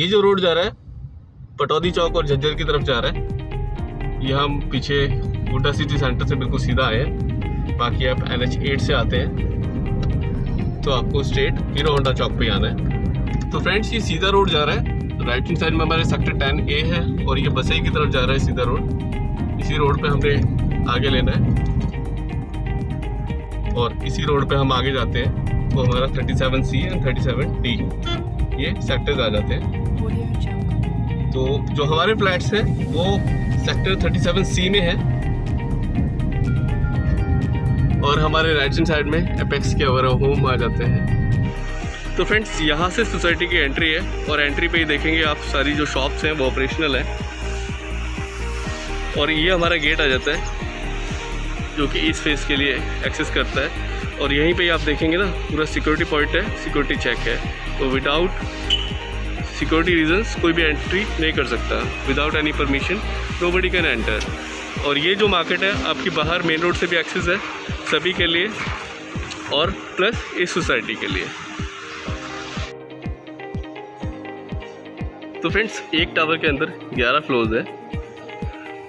ये जो रोड जा रहा है पटौदी चौक और झज्जर की तरफ जा रहा है। ये हम पीछे हुडा सिटी सेंटर से बिल्कुल सीधा आए हैं। बाकी आप NH8 से आते हैं तो आपको स्ट्रेट हीरो होंडा चौक पे आना है। तो फ्रेंड्स ये सीधा रोड जा रहा है। राइट हैंड साइड में हमारे सेक्टर 10A है और ये बसई की तरफ जा रहा है सीधा रोड। इसी रोड पे हमने आगे लेना है और इसी रोड पे हम आगे जाते हैं तो हमारा 37C और 37D ये सेक्टर्स आ जाते हैं। तो जो हमारे फ्लैट्स हैं वो सेक्टर 37C में है और हमारे राइट हैंड साइड में एपेक्स के और होम आ जाते हैं। तो फ्रेंड्स यहाँ से सोसाइटी की एंट्री है और एंट्री पे ही देखेंगे आप सारी जो शॉप्स हैं वो ऑपरेशनल है और ये हमारा गेट आ जाता है जो कि इस फेस के लिए एक्सेस करता है। और यहीं पे आप देखेंगे ना पूरा सिक्योरिटी पॉइंट है, सिक्योरिटी चेक है। तो विदाउट सिक्योरिटी रीजंस कोई भी एंट्री नहीं कर सकता। Without any permission nobody can enter. और ये जो मार्केट है आपकी बाहर मेन रोड से भी एक्सेस है सभी के लिए और प्लस इस सोसाइटी के लिए। तो फ्रेंड्स एक टावर के अंदर 11 फ्लोर्स है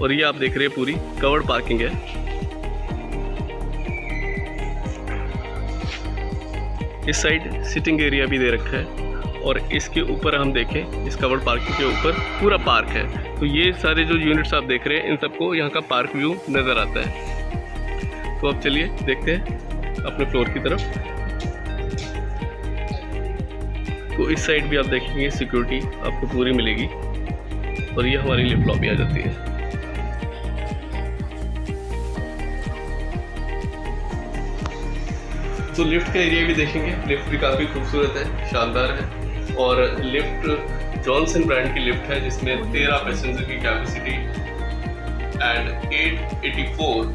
और ये आप देख रहे हैं पूरी कवर्ड पार्किंग है। इस साइड सिटिंग एरिया भी दे रखा है और इसके ऊपर हम देखें इस कवर्ड पार्किंग के ऊपर पूरा पार्क है। तो ये सारे जो यूनिट्स आप देख रहे हैं इन सबको यहाँ का पार्क व्यू नज़र आता है। तो अब चलिए देखते हैं अपने फ्लोर की तरफ। तो इस साइड भी आप देखेंगे सिक्योरिटी आपको पूरी मिलेगी और ये हमारी लिफ्ट लॉबी आ जाती है। तो लिफ्ट का एरिया भी देखेंगे। लिफ्ट भी काफ़ी खूबसूरत है, शानदार है और लिफ्ट जॉनसन ब्रांड की लिफ्ट है जिसमें 13 पैसेंजर की कैपेसिटी एंड 884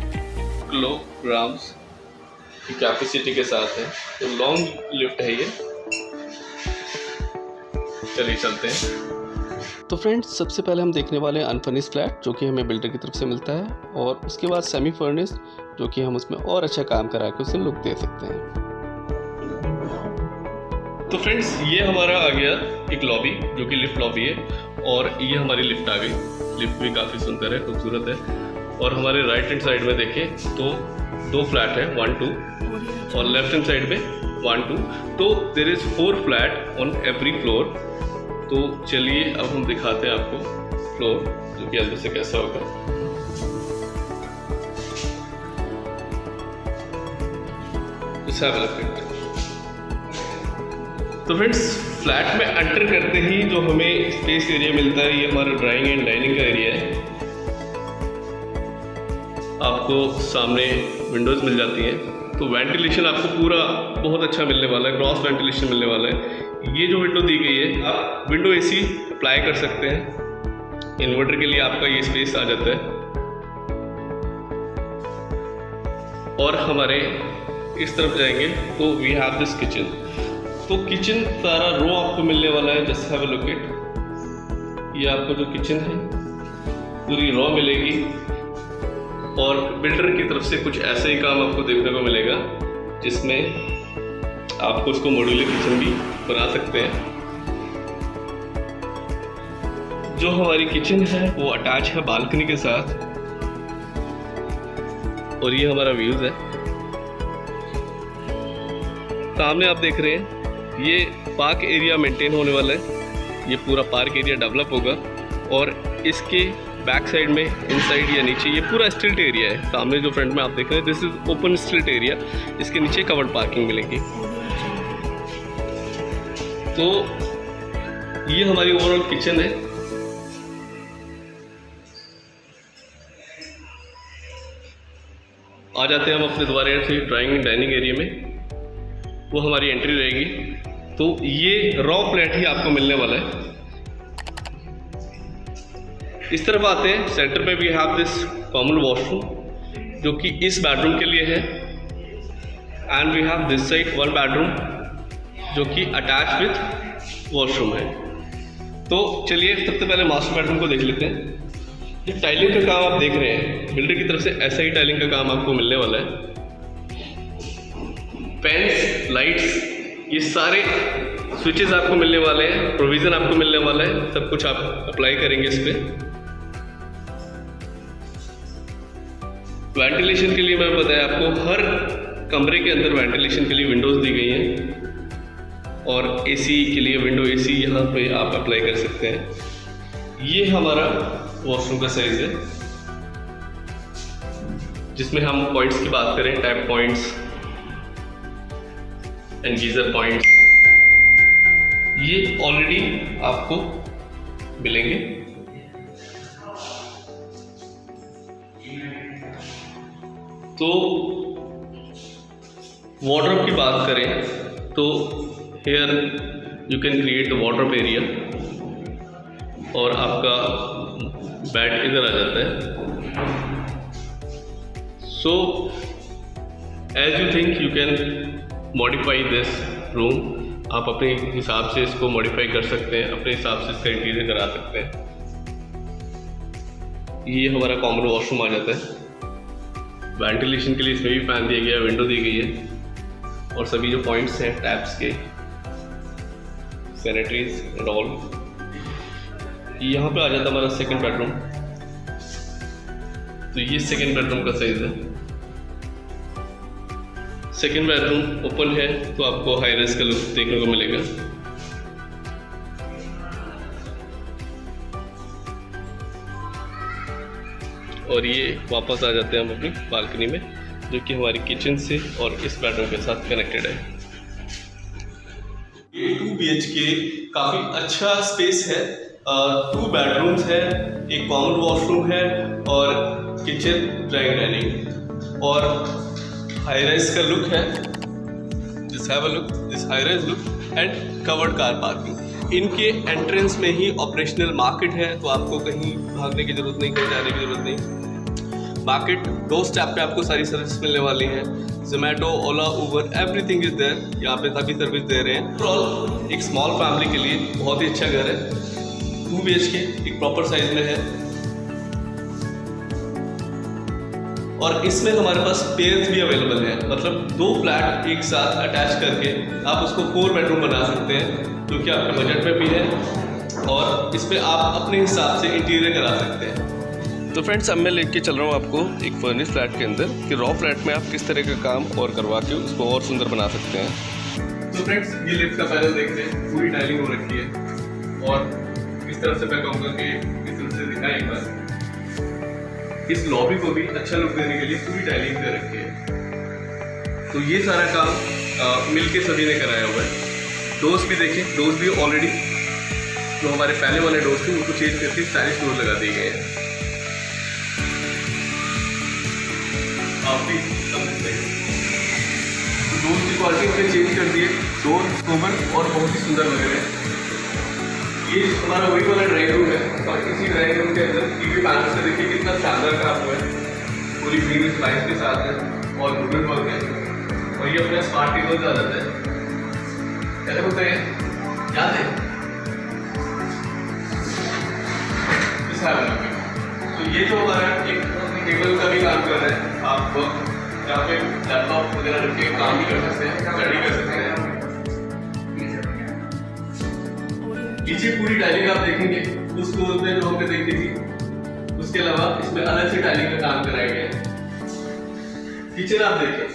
किलोग्राम्स की कैपेसिटी के साथ है। तो लॉन्ग लिफ्ट है ये। चलिए चलते हैं। तो फ्रेंड्स सबसे पहले हम देखने वाले हैं अनफर्निश्ड फ्लैट जो कि हमें बिल्डर की तरफ से मिलता है और उसके बाद सेमी फर्निश्ड जो कि हम उसमें और अच्छा काम करा के उसे लुक दे सकते हैं। तो फ्रेंड्स ये हमारा आ गया एक लॉबी जो कि लिफ्ट लॉबी है और ये हमारी लिफ्ट आ गई। लिफ्ट भी काफ़ी सुंदर है, खूबसूरत है। और हमारे राइट हैंड साइड में देखें तो 2 फ्लैट है 1 2 और लेफ्ट हैंड साइड में 1 2। तो there is 4 flat on every floor. तो चलिए अब हम दिखाते हैं आपको फ्लोर जो कि अंदर से कैसा होगा। तो फ्रेंड्स फ्लैट में एंटर करते ही जो हमें स्पेस एरिया मिलता है ये हमारा ड्राइंग एंड डाइनिंग का एरिया है। आपको सामने विंडोज मिल जाती हैं तो वेंटिलेशन आपको पूरा बहुत अच्छा मिलने वाला है, क्रॉस वेंटिलेशन मिलने वाला है। ये जो विंडो दी गई है आप विंडो AC अप्लाई कर सकते हैं। इन्वर्टर के लिए आपका ये स्पेस आ जाता है। और हमारे इस तरफ जाएंगे तो वी हैव दिस किचन। तो किचन सारा रो आपको मिलने वाला है। Just have a look it. ये आपको जो किचन है पूरी रो मिलेगी और बिल्डर की तरफ से कुछ ऐसा ही काम आपको देखने को मिलेगा जिसमें आपको इसको मॉड्यूलर किचन भी बना सकते हैं। जो हमारी किचन है वो अटैच है बालकनी के साथ और ये हमारा व्यूज है। सामने आप देख रहे हैं ये पार्क एरिया मेंटेन होने वाला है। ये पूरा पार्क एरिया डेवलप होगा और इसके बैक साइड में इनसाइड या नीचे ये पूरा स्ट्रीट एरिया है। सामने जो फ्रंट में आप देख रहे हैं this is open street area. इसके नीचे कवर्ड पार्किंग मिलेगी। तो ये हमारी ओवरऑल किचन है। आ जाते हैं हम अपने दोबारा से ड्राइंग एंड डाइनिंग एरिया में। वो हमारी एंट्री रहेगी। तो ये रॉ फ्लैट ही आपको मिलने वाला है। इस तरफ आते हैं सेंटर पे we have this common washroom जो कि इस बेडरूम के लिए है and we have this side 1 bedroom जो कि अटैच विथ वॉशरूम है। तो चलिए सबसे पहले मास्टर बेडरूम को देख लेते हैं। ये टाइलिंग का काम आप देख रहे हैं बिल्डर की तरफ से ऐसा ही टाइलिंग का काम आपको मिलने वाला है। फैंस, लाइट्स ये सारे स्विचेस आपको मिलने वाले हैं, प्रोविज़न आपको मिलने वाला है, सब कुछ आप अप्लाई करेंगे इस पर। वेंटिलेशन के लिए मैंने बताया आपको, हर कमरे के अंदर वेंटिलेशन के लिए विंडोज़ दी गई हैं और एसी के लिए विंडो एसी यहाँ पे आप अप्लाई कर सकते हैं। ये हमारा वॉशरूम का साइज है, जिसमें हम पॉइंट्स की बात करें, tap points and geyser points, ये ऑलरेडी आपको मिलेंगे। तो वार्डरोब की बात करें तो here you can create wardrobe area और आपका बेड इधर आ जाता है। So as you think you can modify this room, आप अपने हिसाब से इसको मॉडिफाई कर सकते हैं, अपने हिसाब से इसका इंटीरियर करा सकते हैं। ये हमारा कॉमन वॉशरूम आ जाता है। वेंटिलेशन के लिए इसमें भी फैन दिया गया है, विंडो दी गई है और सभी जो पॉइंट्स हैं टैप्स के, सैनिटरीज एंड ऑल। यहाँ पे आ जाता है हमारा सेकंड बेडरूम। तो ये सेकंड बेडरूम का साइज है। सेकंड बेडरूम ओपन है तो आपको हाई रेस का लुक देखने को मिलेगा। और ये वापस आ जाते हैं हम अपनी बालकनी में, जो कि हमारी किचन से और इस बेडरूम के साथ कनेक्टेड है। ये 2 BHK काफ़ी अच्छा स्पेस है। 2 बेडरूम्स है, एक कॉमन वॉशरूम है और किचन, ड्राइंग डाइनिंग और हाई राइज का लुक है। This have a look, this high rise look and covered car parking. इनके एंट्रेंस में ही ऑपरेशनल मार्केट है, तो आपको कहीं भागने की जरूरत नहीं, कहीं जाने की जरूरत नहीं। मार्केट डोर स्टेप पे आपको सारी सर्विस मिलने वाली है। जोमेटो, ओला, उबर, एवरीथिंग इज देयर। यहाँ पे सभी सर्विस दे रहे हैं। ओवरऑल एक स्मॉल फैमिली के लिए बहुत ही अच्छा घर है। 2 BHK एक प्रॉपर साइज में है और इसमें हमारे पास पेयर्स भी अवेलेबल है, मतलब 2 फ्लैट एक साथ अटैच करके आप उसको 4 बेडरूम बना सकते हैं, जो कि आपके बजट में भी है और इस पर आप अपने हिसाब से इंटीरियर करा सकते हैं। तो फ्रेंड्स, अब मैं लेके चल रहा हूँ आपको एक फर्निश फ्लैट के अंदर कि रॉ फ्लैट में आप किस तरह का काम और करवा के उसको और सुंदर बना सकते हैं। तो फ्रेंड्स, ये लिफ्ट का पैनल देखते हैं, पूरी टाइलिंग हो रखी है और इस तरह से मैं कहूँगा कि इस तरह से दिखाएं एक बार। इस लॉबी को भी अच्छा लुक देने के लिए पूरी टाइलिंग दे रखी है। तो ये सारा काम मिलके सभी ने कराया हुआ है। डोर्स भी देखें, डोर्स भी ऑलरेडी जो हमारे पहले वाले डोर्स थे उनको चेंज करके स्टाइलिश डोर लगा दिए गए हैं। आप भी डोर की क्वालिटी हमने चेंज कर दिए, डोर सोबर और बहुत ही सुंदर लग रहे हैं। ये हमारा वही वाला ड्राइंग रूम है और इसी ड्राइंग रूम के अंदर टीवी पैनल से देखिए कितना शानदार काम हुआ है, पूरी ग्रीन लाइट के साथ है और वुडन वर्क है। और ये अपना स्मार्ट टेबल आ जाता है, कैसे होता है याद है? तो ये जो हमारा एक टेबल का भी काम कर रहा है, आप यहाँ पे लैपटॉप वगैरह रख के काम भी कर सकते हैं, स्टडी कर सकते हैं। पीछे पूरी टाइलिंग आप देखेंगे उस फ्लोर पे जो हमने देखी थी, उसके अलावा इसमें अलग से टाइलिंग का काम कराया गया है। किचन आप देखें,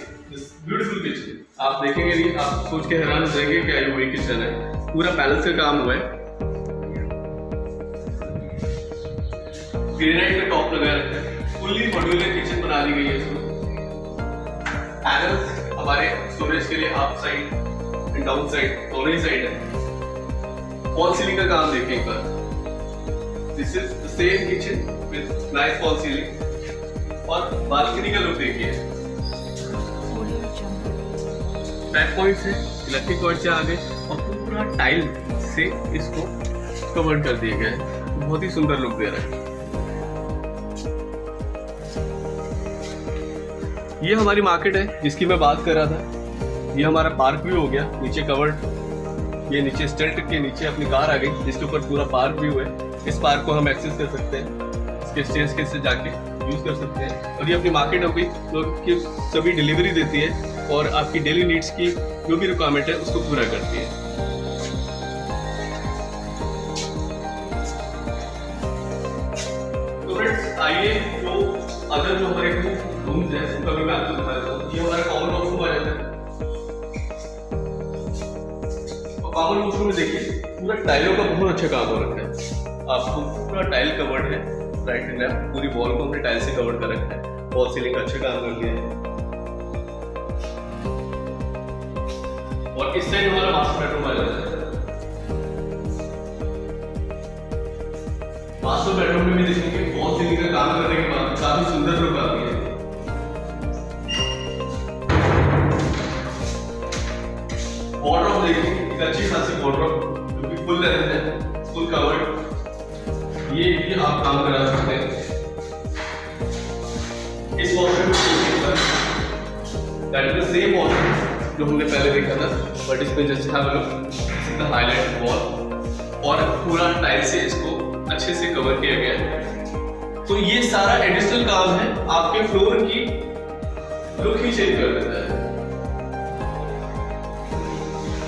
ब्यूटीफुल किचन आप देखेंगे नहीं, आप सोच के हैरान हो जाएंगे क्या ये वही किचन है। पूरा पैनल से काम हुआ है, ग्रेनाइट का टॉप लगाया रखा है, फुल्ली मॉड्यूलर किचन बना दी गई है इसको। पैनल्स हमारे स्टोरेज के लिए up side and down side दोनों ही साइड है। फॉल सीलिंग का काम देखिए एक बार, this is the same kitchen with nice fall ceiling. और बालकनी का लुक देखिए, बैक पॉइंट से इलेक्ट्रिक पॉइंट से आगे और पूरा टाइल से इसको कवर कर दिया गया है, बहुत ही सुंदर लुक दे रहा है। ये हमारी मार्केट है जिसकी मैं बात कर रहा था। ये हमारा पार्क भी हो गया, नीचे कवर्ड, ये नीचे स्टल्ट के नीचे अपनी कार आ गई जिसके ऊपर पूरा पार्क भी हुआ है। इस पार्क को हम एक्सेस कर सकते हैं, इसके स्टेज के से जाके यूज कर सकते हैं। और ये अपनी मार्केट हो गई जो कि सभी डिलीवरी देती है और आपकी डेली नीड्स की जो भी रिक्वायरमेंट है उसको पूरा करती है। अदर जो हमारे रूम्स हैं उनका भी मैं आपको दिखा देता हूँ। ये हमारा कॉमन वॉशरूम आ जाता है। कॉमन वॉशरूम में देखिए पूरा टाइलों का बहुत अच्छा काम हो रखा है। आपको पूरा टाइल कवर्ड है राइट एंड लेफ्ट, पूरी वॉल को हमने टाइल से कवर कर रखा है। वॉल सीलिंग अच्छा काम कर दिया है। और इस साइड हमारा मास्टर बेडरूम आ जाता है। मास्टर बेडरूम में भी देखेंगे वॉल सीलिंग का काम करने के बाद काफी सुंदर लुक आती है। वार्डरोब देखिए, एक अच्छी खासी वार्डरोब जो कि फुल लेंथ है, फुल कवर्ड। ये भी आप काम करा सकते हैं। इस वॉशरूम में that is the same washroom जो हमने पहले देखा था, बट इसमें just have a look, this is the highlight wall और पूरा टाइल से इसको अच्छे से कवर किया गया है। तो ये सारा एडिशनल काम है, आपके फ्लोर की लुक ही चेंज कर देता है।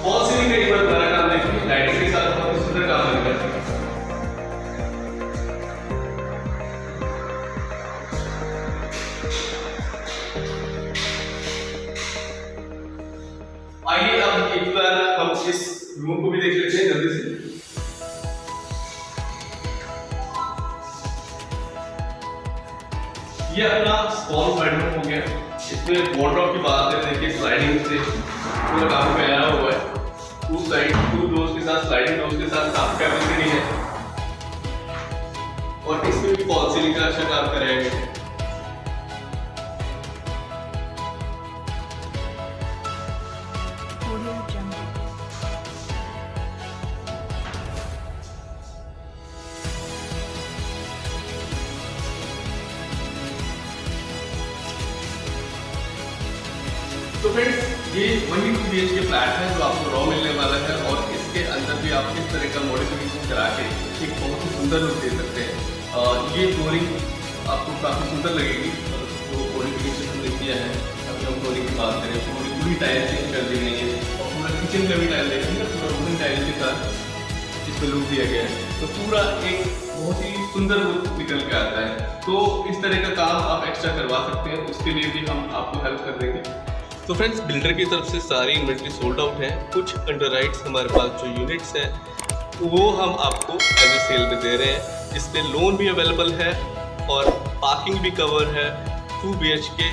वॉल सीलिंग का एक बार बड़ा काम देखिए, लाइटिंग के साथ बहुत सुंदर काम करता है। आइए अब एक बार हम इस रूम को भी देख लेते हैं जल्दी से। ये अपना स्मॉल बेडरूम हो गया। इसमें वार्डरोब की बात करें, देखिए स्लाइडिंग से पूरा काम फैला हुआ है। उस साइड 2 डोर्स के साथ, स्लाइडिंग डोर्स के साथ काफी कैपेसिटी है। और इसमें भी फॉल सीलिंग का अच्छा काम करेंगे। तो फ्रेंड्स ये वही 2 BHK फ्लैट है जो आपको रॉ मिलने वाला है और इसके अंदर भी आप इस तरह का मॉडिफिकेशन करा के एक बहुत ही सुंदर लुक दे सकते हैं। ये फ्लोरिंग आपको काफ़ी सुंदर लगेगी। जो मॉडिफिकेशन हमने किया है, अभी हम फ्लोरिंग की बात करें, फ्लोरिंग पूरी टाइल चेंज कर दी गई है और पूरा किचन का भी टाइल देखेंगे, पूरा वुडन टाइल के साथ इसमें लुक दिया गया है। तो पूरा एक बहुत ही सुंदर लुक निकल के आता है। तो इस तरह का काम आप एक्स्ट्रा करवा सकते हैं, उसके लिए भी हम आपको हेल्प कर देंगे। तो फ्रेंड्स बिल्डर की तरफ से सारी इन्वेंट्री सोल्ड आउट है। कुछ अंडर राइट्स हमारे पास जो यूनिट्स हैं वो हम आपको एज ए सेल में दे रहे हैं। इस पर लोन भी अवेलेबल है और पार्किंग भी कवर है। 2 BHK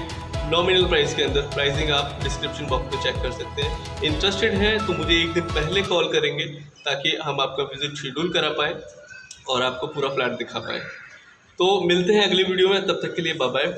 नॉमिनल प्राइस के अंदर, प्राइसिंग आप डिस्क्रिप्शन बॉक्स में चेक कर सकते हैं। इंटरेस्टेड हैं तो मुझे एक दिन पहले कॉल करेंगे ताकि हम आपका विजिट शेड्यूल करा पाएँ और आपको पूरा फ्लैट दिखा पाएँ। तो मिलते हैं अगली वीडियो में, तब तक के लिए बाय बाय।